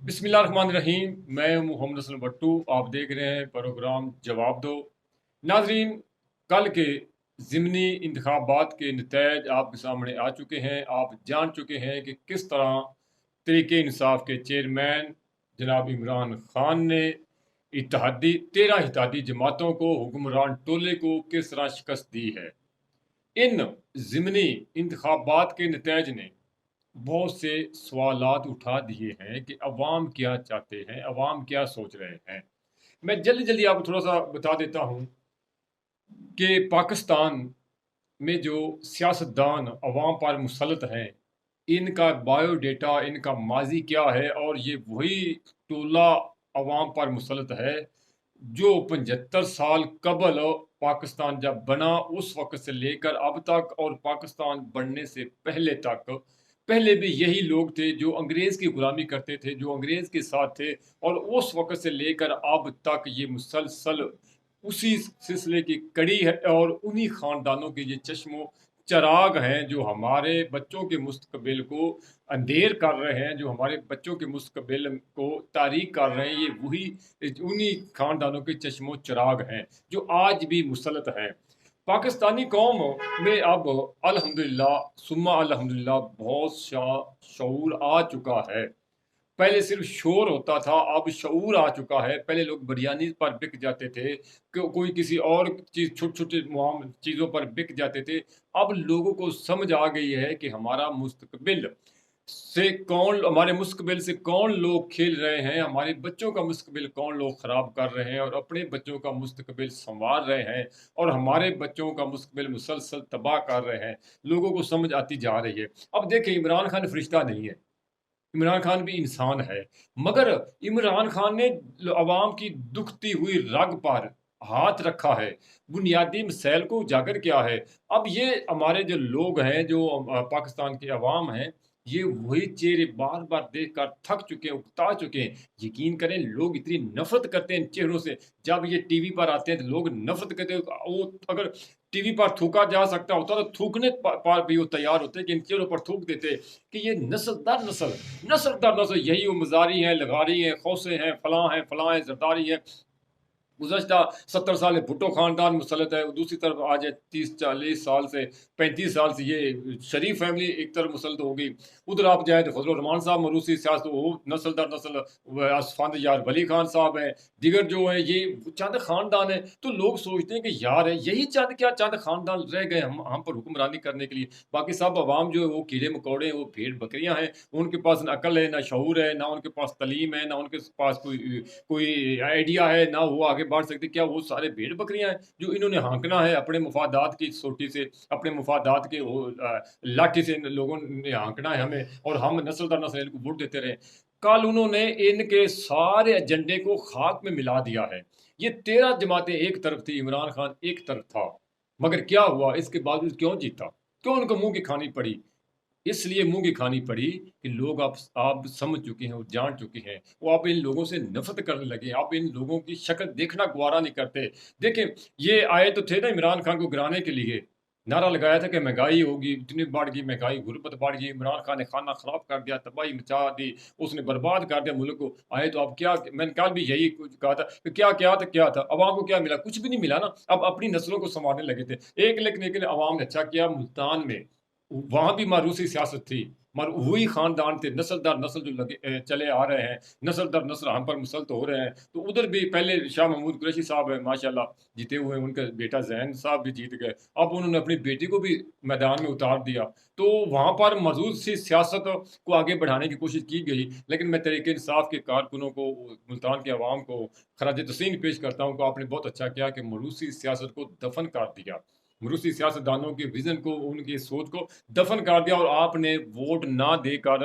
बिस्मिल्लाह रहमान रहीम। मैं मोहम्मद हसन भट्टू। आप देख रहे हैं प्रोग्राम जवाब दो। नाजरीन, कल के ज़िमनी इंतखाबात के नतज आपके सामने आ चुके हैं। आप जान चुके हैं कि किस तरह तरीके इंसाफ के चेयरमैन जनाब इमरान खान ने इत्तेहादी 13 इत्तेहादी जमातों को, हुक्मरान टोले को किस तरह शिकस्त दी है। इन ज़िमनी इंतखाबात के नतज ने बहुत से सवालात उठा दिए हैं कि अवाम क्या चाहते हैं, अवाम क्या सोच रहे हैं। मैं जल्दी जल्दी आपको थोड़ा सा बता देता हूँ कि पाकिस्तान में जो सियासतदान अवाम पर मुसलत हैं, इनका बायोडेटा, इनका माजी क्या है, और ये वही टोला अवाम पर मुसलत है जो 75 साल कबल पाकिस्तान जब बना उस वक्त से लेकर अब तक, और पाकिस्तान बनने से पहले तक, पहले भी यही लोग थे जो अंग्रेज़ की गुलामी करते थे, जो अंग्रेज़ के साथ थे। और उस वक्त से लेकर अब तक ये मुसलसल उसी सिलसिले की कड़ी है, और उन्हीं ख़ानदानों के ये चश्मो चराग हैं जो हमारे बच्चों के मुस्तकबिल को अंधेर कर रहे हैं, जो हमारे बच्चों के मुस्तकबिल को तारीक कर रहे हैं। ये वही उन्हीं ख़ानदानों के चश्मो चराग हैं जो आज भी मुसलत हैं। पाकिस्तानी कौम में अब अल्हम्दुलिल्लाह सुम्मा अल्हम्दुलिल्लाह बहुत शऊर आ चुका है। पहले सिर्फ शोर होता था, अब शऊर आ चुका है। पहले लोग बिरयानी पर बिक जाते थे, कोई किसी और चीज़, छोटे छोटे चीज़ों पर बिक जाते थे। अब लोगों को समझ आ गई है कि हमारा मुस्तकबिल से कौन, हमारे मुस्तकबिल से कौन लोग खेल रहे हैं, हमारे बच्चों का मुस्तकबिल कौन लोग ख़राब कर रहे हैं और अपने बच्चों का मुस्तकबिल संवार रहे हैं, और हमारे बच्चों का मुस्तकबिल मुसलसल तबाह कर रहे हैं। लोगों को समझ आती जा रही है। अब देखें, इमरान खान फरिश्ता नहीं है, इमरान खान भी इंसान है, मगर इमरान खान ने अवाम की दुखती हुई रग पर हाथ रखा है, बुनियादी मसैल को उजागर किया है। अब ये हमारे जो लोग हैं, जो पाकिस्तान के अवाम हैं, ये वही चेहरे बार बार देख कर थक चुके हैं, उकता चुके हैं। यकीन करें, लोग इतनी नफरत करते हैं इन चेहरों से। जब ये टीवी पर आते हैं तो लोग नफरत करते हैं। वो अगर टीवी पर थूका जा सकता होता तो थूकने पर भी वो तैयार होते कि इन चेहरों पर थूक देते कि ये नस्ल दर नस्ल, नस्ल दर नस्ल यही वो मजारी हैं, लगारी हैं, खौसे हैं, फलां हैं, जरदारी हैं। गुज़श्ता 70 साल भुट्टो ख़ानदान मुसलत है, दूसरी तरफ आज 30-40 साल से, 35 साल से ये शरीफ फैमिली एक तरफ मुसलत हो गई। उधर आप जाए तो फजल रहमान साहब मरूसी सियासत, वो नस्ल दर नस्ल असफान यार वली खान साहब हैं, दिगर जो है ये चंद ख़ानदान है। तो लोग सोचते हैं कि यार है यही चंद, क्या चंद ख़ानदान रह गए हम पर हुक्मरानी करने के लिए। बाकी सब अवाम जो है वो कीड़े मकोड़े, वो भेड़ बकरियाँ हैं। उनके पास ना अकल है, ना शऊर है, ना उनके पास तलीम है, ना उनके पास कोई कोई आइडिया है, ना वो आगे बढ़ सकते। क्या वो सारे भेड़ बकरियां हैं जो इन्होंने हाँकना है अपने मुफादात की सोटी से, अपने मुफादात के वो लाठी से इन लोगों ने हाँकना है हमें, और हम नस्ल दर नस्ल इनको वोट देते रहे। कल उन्होंने इनके सारे एजेंडे को खाक में मिला दिया है। ये 13 जमातें एक तरफ थी, इमरान खान एक तरफ था, मगर क्या हुआ, इसके बावजूद क्यों जीता, क्यों उनको मुंह की खानी पड़ी? इसलिए मुंह की खानी पड़ी कि लोग आप समझ चुके हैं, वो जान चुके हैं, वो आप इन लोगों से नफरत करने लगे, आप इन लोगों की शक्ल देखना गवारा नहीं करते। देखें, ये आए तो थे ना इमरान खान को गिराने के लिए, नारा लगाया था कि महंगाई होगी, इतनी बढ़ गई महंगाई, गुर्बत बढ़ गई, इमरान खान ने खाना खराब कर दिया, तबाही मचा दी, उसने बर्बाद कर दिया मुल्क को। आए तो अब क्या, मैंने कल भी यही कुछ कहा था कि क्या था, अवाम को क्या मिला? कुछ भी नहीं मिला ना। अब अपनी नस्लों को संवारने लगे थे। एक लेकिन अवाम ने अच्छा किया, मुल्तान में वहां भी मारूसी सियासत थी, मगर वही खानदान थे, नस्ल दर नस्ल जो चले आ रहे हैं, नस्ल दर नस्ल हम पर मुसलत हो रहे हैं। तो उधर भी पहले शाह महमूद कुरैशी साहब है, माशाल्लाह जीते हुए, उनका बेटा जैन साहब भी जीत गए। अब उन्होंने अपनी बेटी को भी मैदान में उतार दिया। तो वहां पर मौजूद सी सियासत को आगे बढ़ाने की कोशिश की गई। लेकिन मैं तरीके इंसाफ के कारकुनों को, मुल्तान के अवाम को खराज तहसीन पेश करता हूँ कि आपने बहुत अच्छा किया कि मरूसी सियासत को दफन कर दिया, रूसी सियासतदानों के विजन को, उनकी सोच को दफन कर दिया, और आपने वोट ना देकर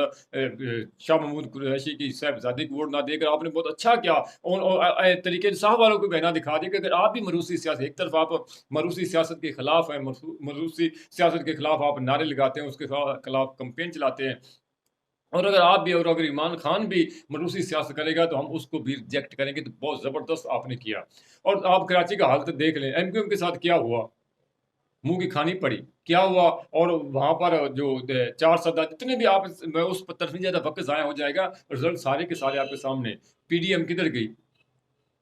शाह महमूद कुरैशी की साहबजादी को वोट ना देकर आपने बहुत अच्छा किया। और तरीके इंसाफ वालों को बहना दिखा दिया कि अगर आप भी मरूसी सियासत, एक तरफ आप मरूसी सियासत के खिलाफ हैं, मरूसी सियासत के खिलाफ आप नारे लगाते हैं, उसके खिलाफ कंपेन चलाते हैं, और अगर आप भी, और अगर इमरान खान भी मरूसी सियासत करेगा तो हम उसको भी रिजेक्ट करेंगे। तो बहुत ज़बरदस्त आपने किया। और आप कराची का हालत देख लें, एमक्यूएम के साथ क्या हुआ। मुंह की खानी पड़ी। क्या हुआ? और वहां पर जो 4 सदा जितने भी आप मैं उस पर तरफ नहीं ज्यादा वक्त जाया हो जाएगा। रिजल्ट सारे के सारे आपके सामने। पीडीएम किधर गई?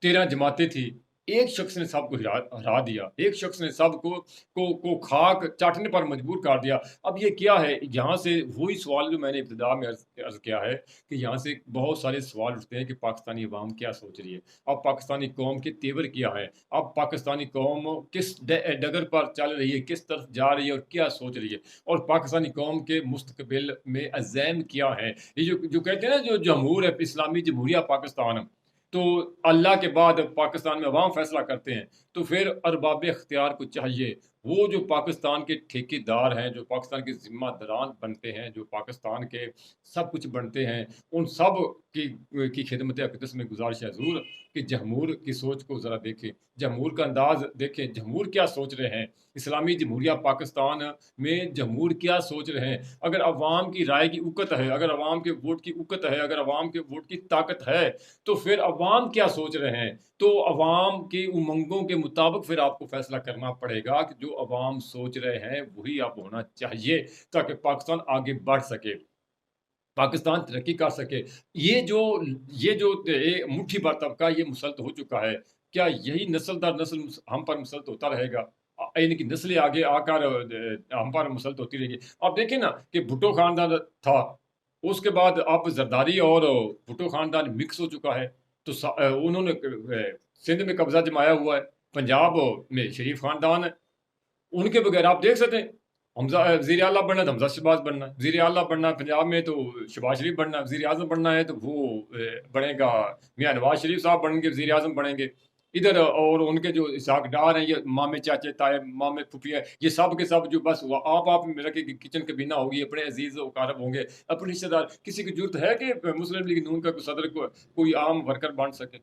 13 जमातें थी। एक शख्स ने सबको हरा दिया। एक शख्स ने सबको को खाक चाटने पर मजबूर कर दिया। अब ये क्या है? यहाँ से वही सवाल जो मैंने इब्तिदा में अर्ज किया है कि यहाँ से बहुत सारे सवाल उठते हैं कि पाकिस्तानी अवाम क्या सोच रही है। अब पाकिस्तानी कौम के तेवर क्या है? अब पाकिस्तानी कौम किस डगर पर चल रही है, किस तरफ जा रही है और क्या सोच रही है, और पाकिस्तानी कौम के मुस्तकबिल में अज़ैम क्या है। ये जो जो कहते हैं ना, जो जमहूर है, इस्लामी जमहूरिया पाकिस्तान, तो अल्लाह के बाद पाकिस्तान में अवाम फैसला करते हैं। तो फिर अरबाब इख्तियार को चाहिए, वो जो पाकिस्तान के ठेकेदार हैं, जो पाकिस्तान के जिम्मेदारान बनते हैं, जो पाकिस्तान के सब कुछ बनते हैं, उन सब की खिदमत अक़दस में गुजारिश है हजूर कि जमहूर की सोच को ज़रा देखें, जमहूर का अंदाज देखें, जमहूर क्या सोच रहे हैं। इस्लामी जमहूरिया पाकिस्तान में जमहूर क्या सोच रहे हैं? अगर अवाम की राय की उकत है, अगर अवाम के वोट की उकत है, अगर अवाम के वोट की ताकत है, तो फिर अवाम क्या सोच रहे हैं? तो अवाम की उमंगों के मुताबिक फिर आपको फैसला करना पड़ेगा कि जो अवाम सोच रहे हैं वही अब होना चाहिए, ताकि पाकिस्तान आगे बढ़ सके, पाकिस्तान तरक्की कर सके। ये जो मुट्ठी भर तबका ये मुसलत हो चुका है, क्या यही नस्ल दर नस्ल हम पर मुसलत होता रहेगा? यानी कि नस्लें आगे आकर हम पर मुसलत होती रहेगी। अब देखें ना कि भुट्टो खानदान था, उसके बाद अब जरदारी और भुट्टो खानदान मिक्स हो चुका है। तो उन्होंने सिंध में कब्जा जमाया हुआ है, पंजाब में शरीफ खानदान है। उनके बगैर आप देख सकते हैं, हमजा वज़ीर आला बनना है तो हमजा शहबाज बनना है, वज़ीर आला बनना है पंजाब में तो शहबाज शरीफ बनना है, वज़ीर आज़म बनना है तो वो बनेगा मियाँ नवाज शरीफ साहब बनेंगे, वज़ीर आज़म बनेंगे इधर। और उनके जो इसहाक डार हैं, ये मामे चाचे ताए मामे फुफिया, ये सब के सब जो बस हुआ आप मेरा कि किचन कबीना होगी, अपने अजीज वकारब होंगे, अपने रिश्तेदार। किसी की जरूरत है कि मुस्लिम लीग नून का सदर को कोई आम वर्कर बन सके?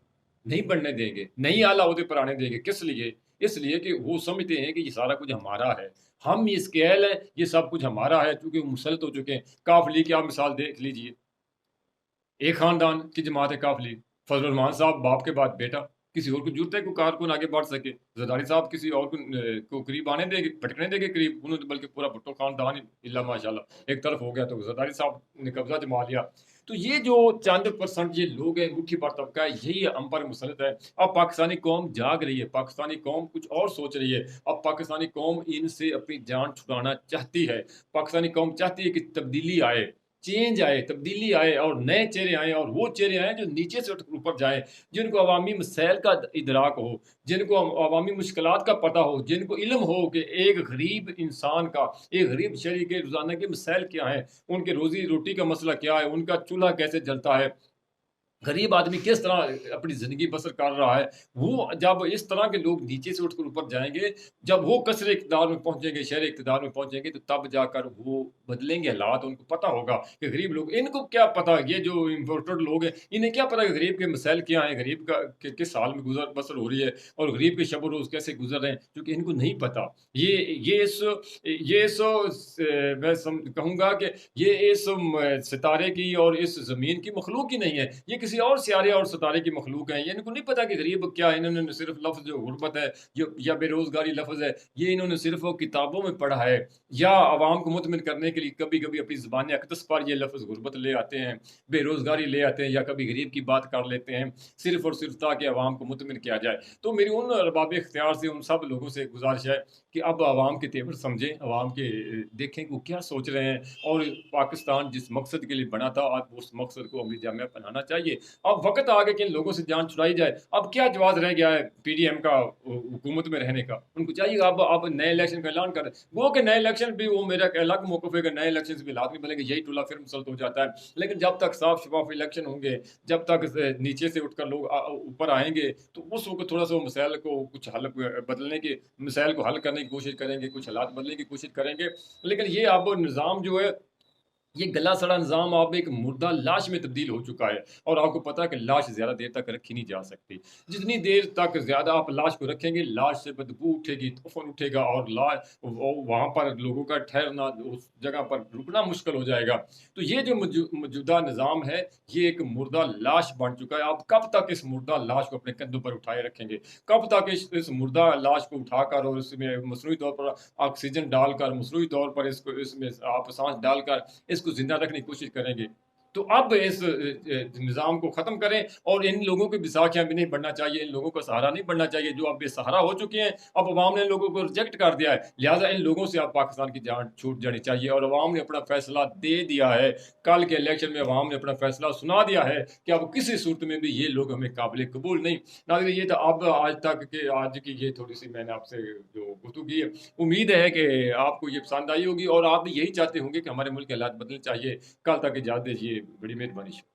नहीं बनने देंगे, नहीं आला ओहदे पर आने देंगे। किस लिए? इसलिए कि वो समझते हैं कि ये सारा कुछ हमारा है, हम ये स्केल है, ये सब कुछ हमारा है, क्योंकि वो मुसलत हो चुके हैं। काफली की आप मिसाल देख लीजिए, एक खानदान की जमात है काफली, फजल रहमान साहब बाप के बाद बेटा, किसी और को जरूरत है कोई कारकुन आगे बढ़ सके? जरदारी साहब किसी और को करीब आने देंगे, भटकने देंगे करीब? उन्होंने बल्कि पूरा भुट्टो खानदान ही इल्ला माशाल्लाह एक तरफ हो गया, तो जरदारी साहब ने कब्जा जमा लिया। तो ये जो चंद परसेंट ये लोग हैं, मुट्ठी भर तबका है, यही हम पर मुसलत है। अब पाकिस्तानी कौम जाग रही है, पाकिस्तानी कौम कुछ और सोच रही है। अब पाकिस्तानी कौम इनसे अपनी जान छुड़ाना चाहती है। पाकिस्तानी कौम चाहती है कि तब्दीली आए, चेंज आए, तब्दीली आए, और नए चेहरे आए, और वो चेहरे आए जो नीचे से उठकर ऊपर जाए, जिनको अवामी मसैल का इदराक हो, जिनको अवामी मुश्किलात का पता हो, जिनको इल्म हो कि एक गरीब इंसान का, एक गरीब शहरी के रोजाना के मसैल क्या हैं, उनके रोजी रोटी का मसला क्या है, उनका चूल्हा कैसे जलता है, गरीब आदमी किस तरह अपनी ज़िंदगी बसर कर रहा है। वो जब इस तरह के लोग नीचे से उठकर ऊपर जाएँगे, जब वो कसरे इक़्तिदार में पहुँचेंगे, शहर इक़्तिदार में पहुँचेंगे, तो तब जाकर वो बदलेंगे हालात। उनको पता होगा कि गरीब लोग, इनको क्या पता, ये जो इम्पोर्टेड लोग हैं, इन्हें क्या पता कि गरीब के मसाइल क्या हैं, गरीब का किस हाल में गुज़र बसर हो रही है, और गरीब के शब-ओ-रोज़ कैसे गुज़र रहे हैं, क्योंकि इनको नहीं पता। ये ये इस ये इस मैं कहूँगा कि ये इस सितारे की और इस ज़मीन की मखलूक ही नहीं है, ये किसी और सियारे और सितारे की मखलूक है। ये इनको नहीं पता कि गरीब क्या है। इन्होंने सिर्फ लफ्ज़ जो गुर्बत है, जो या बेरोज़गारी लफ्ज़ है, ये इन्होंने सिर्फ वो किताबों में पढ़ा है, या अवाम को मुतमिन करने के लिए कभी-कभी अपनी ज़ुबान अक़दस पर ये लफ्ज़ गुर्बत ले आते हैं, बेरोज़गारी ले आते हैं, या कभी गरीब की बात कर लेते हैं, सिर्फ़ और सिर्फ़ ताकि अवाम को मुतमिन किया जाए। तो मेरी उन अरबाब इख्तियार से, उन सब लोगों से गुज़ारिश है कि अब अवाम के तेवर समझें, अवाम के देखें कि वो क्या सोच रहे हैं, और पाकिस्तान जिस मकसद के लिए बना था, अब उस मकसद को अमली जामिया बनाना चाहिए। अब वक़्त आ गया कि इन लोगों से जान छुड़ाई जाए। अब क्या जवाब रह गया है पीडीएम का हुकूमत में रहने का? उनको चाहिए अब नए इलेक्शन का ऐलान करें। वो कि नए इलेक्शन भी, वो मेरा एक अलग मौक़िफ़ है कि नए इलेक्शन से भी हालात नहीं बनेंगे, यही टुल्ला फिर मुसलत हो जाता है। लेकिन जब तक साफ शफाफ इलेक्शन होंगे, जब तक नीचे से उठकर लोग ऊपर आएँगे, तो उस वक़्त थोड़ा-सा मसाइल को कुछ हल बदलने की, मसाइल को हल करने की कोशिश करेंगे, कुछ हालात बदलने की कोशिश करेंगे। लेकिन ये अब निज़ाम जो है, یہ گلا سڑا نظام اب ایک مردہ لاش میں تبدیل ہو چکا ہے، اور آپ کو پتا ہے کہ لاش زیادہ دیر تک رکھی نہیں جا سکتی۔ جتنی دیر تک زیادہ آپ لاش کو رکھیں گے، لاش سے بدبو اٹھے گی، طوفان اٹھے گا، اور وہاں پر لوگوں کا ٹھہرنا، اس جگہ پر رکنا مشکل ہو جائے گا۔ تو یہ جو موجودہ نظام ہے، یہ ایک مردہ لاش بن چکا ہے۔ آپ کب تک اس مردہ لاش کو اپنے کندھوں پر اٹھائے رکھیں گے؟ کب تک اس مردہ لاش کو اٹھا کر اور اس میں مصنوعی طور پر آکسیجن ڈال کر، مصنوعی طور پر اس میں آپ سانس ڈال کر اس کو زندہ رکھنے کی کوشش کریں گے؟ تو اب اس نظام کو ختم کریں، اور ان لوگوں کی بساکیاں بھی نہیں بڑھنا چاہیے، ان لوگوں کا سہارا نہیں بڑھنا چاہیے جو اب بے سہارا ہو چکے ہیں۔ اب عوام نے ان لوگوں کو ریجیکٹ کر دیا ہے، لہٰذا ان لوگوں سے اب پاکستان کی جان چھوٹ جانی چاہیے، اور عوام نے اپنا فیصلہ دے دیا ہے۔ کل کے الیکشن میں عوام نے اپنا فیصلہ سنا دیا ہے کہ اب کسی صورت میں بھی یہ لوگ ہمیں قابل قبول نہیں۔ ناظرین، یہ تھا اب آج تک کہ آج کی یہ تھوڑی سی میں نے آپ سے جو گفتگو کی ہے، امید ہے کہ آپ کو یہ پسند آئی ہوگی، اور آپ بھی یہی چاہتے ہوں گے کہ ہمارے ملک کے حالات بدلنے چاہیے۔ کل تک اجازت دیجیے، بڑی مہربانی۔